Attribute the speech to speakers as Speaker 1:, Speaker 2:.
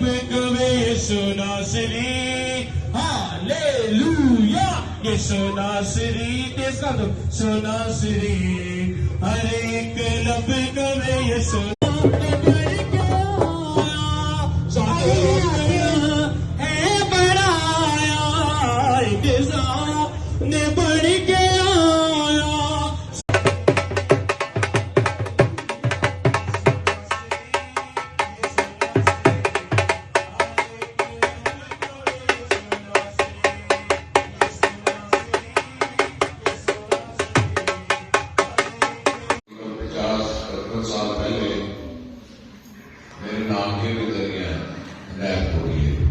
Speaker 1: कवे यीशु नासरी, हालेलुया। यीशु नासरी, तेज कर दो, यीशु नासरी। हर एक लब कवे यीशु ने बढ़ के आया।
Speaker 2: साल पहले मेरे नाम के भी जरिए नहर तोड़ी है।